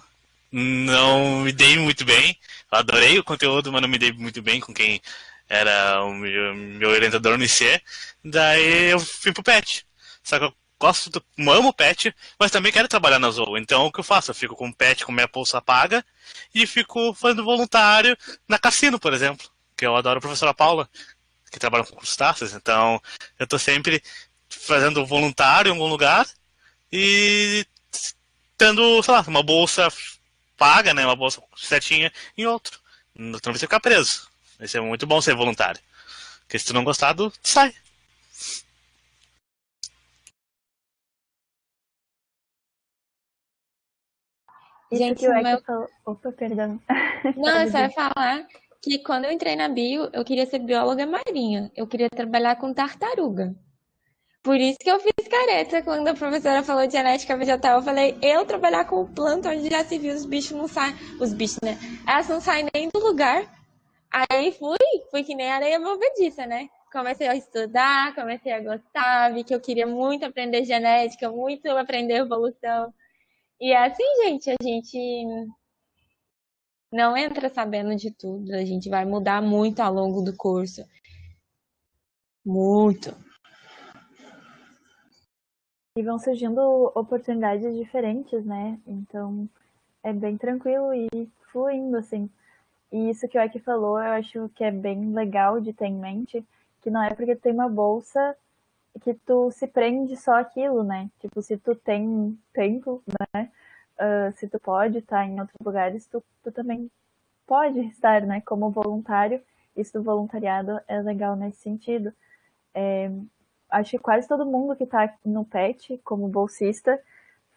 não me dei muito bem. Eu adorei o conteúdo, mas não me dei muito bem com quem era o meu orientador no IC. Daí eu fui pro PET. Só que eu amo o PET, mas também quero trabalhar na Zou. Então o que eu faço? Eu fico com o PET com minha bolsa paga e fico fazendo voluntário na Cassino, por exemplo. Que eu adoro a professora Paula, que trabalha com crustáceos. Então eu tô sempre fazendo voluntário em algum lugar e tendo, sei lá, uma bolsa paga, né, uma bolsa certinha em outro. Não precisa ficar preso. Vai ser muito bom ser voluntário. Porque se tu não gostar, tu sai. Isso que o Eck falou. Opa, perdão. Não, eu só ia falar que quando eu entrei na bio, eu queria ser bióloga marinha. Eu queria trabalhar com tartaruga. Por isso que eu fiz careta. Quando a professora falou de genética vegetal, eu falei, eu trabalhar com planta onde já se viu, os bichos não saem. Os bichos, né? Elas não saem nem do lugar. Aí fui que nem areia movediça, né? Comecei a estudar, comecei a gostar, vi que eu queria muito aprender genética, muito aprender evolução. E é assim, gente, a gente não entra sabendo de tudo. A gente vai mudar muito ao longo do curso. Muito. E vão surgindo oportunidades diferentes, né? Então é bem tranquilo e fluindo, assim. E isso que o Eki falou, eu acho que é bem legal de ter em mente, que não é porque tu tem uma bolsa que tu se prende só aquilo, né? Tipo, se tu tem tempo, né? Se tu pode estar em outros lugares, tu também pode estar, né? Como voluntário. Isso do voluntariado é legal nesse sentido. Acho que quase todo mundo que está no PET como bolsista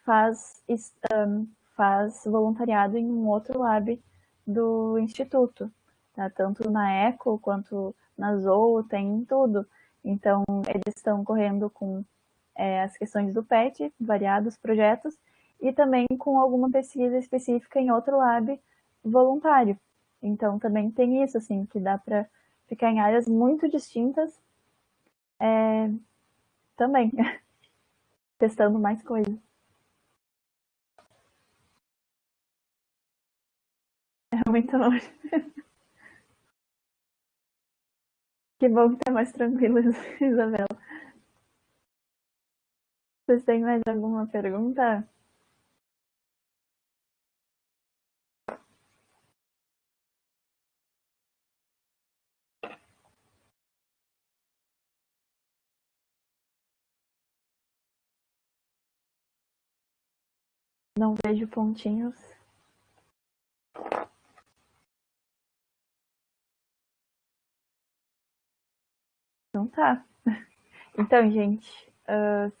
faz, faz voluntariado em um outro lab do instituto, tá? Tanto na ECO quanto na ZOO, tem tudo. Então, eles estão correndo com as questões do PET, variados projetos, e também com alguma pesquisa específica em outro lab voluntário. Então, também tem isso, assim, que dá para ficar em áreas muito distintas também, testando mais coisas. É muito longe. Que bom que tá mais tranquilo, Isabela. Vocês têm mais alguma pergunta? Não vejo pontinhos. Então tá. Então, gente,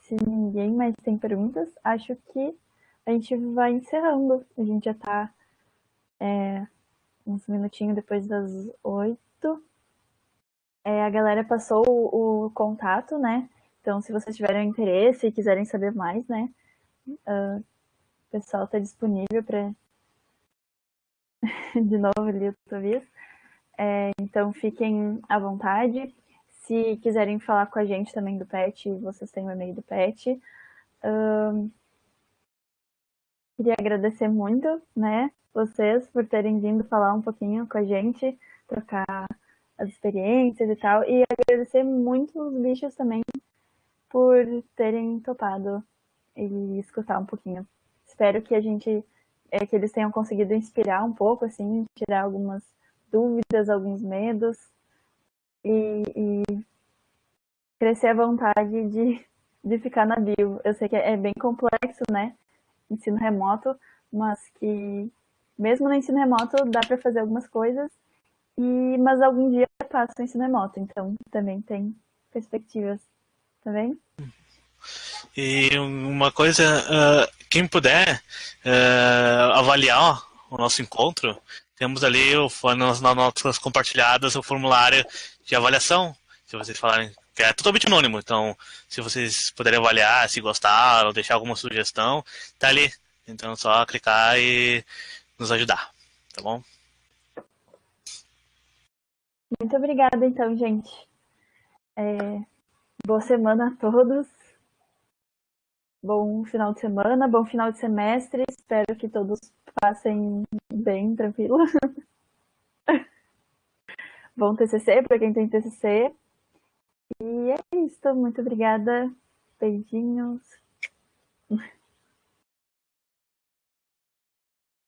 se ninguém mais tem perguntas, acho que a gente vai encerrando. A gente já tá uns minutinhos depois das 8. A galera passou o contato, né? Então, se vocês tiverem interesse e quiserem saber mais, né? O pessoal tá disponível para de novo ali outra vez. Então, fiquem à vontade. Se quiserem falar com a gente também do PET, vocês têm o e-mail do PET. Queria agradecer muito, né, vocês por terem vindo falar um pouquinho com a gente, trocar as experiências e tal. E agradecer muito os bichos também por terem topado e escutar um pouquinho. Espero que que eles tenham conseguido inspirar um pouco, assim, tirar algumas dúvidas, alguns medos e crescer a vontade de ficar na bio. Eu sei que é bem complexo, né? Ensino remoto, mas que mesmo no ensino remoto dá para fazer algumas coisas, mas algum dia passa o ensino remoto, então também tem perspectivas, tá bem? E uma coisa, quem puder avaliar o nosso encontro, temos ali nas notas compartilhadas o formulário de avaliação. Se vocês falarem que é totalmente anônimo, então se vocês puderem avaliar, se gostaram, ou deixar alguma sugestão, tá ali. Então é só clicar e nos ajudar, tá bom? Muito obrigada, então, gente. Boa semana a todos. Bom final de semana, bom final de semestre. Espero que todos passem bem, tranquilo. Bom TCC para quem tem TCC. E é isso. Muito obrigada. Beijinhos.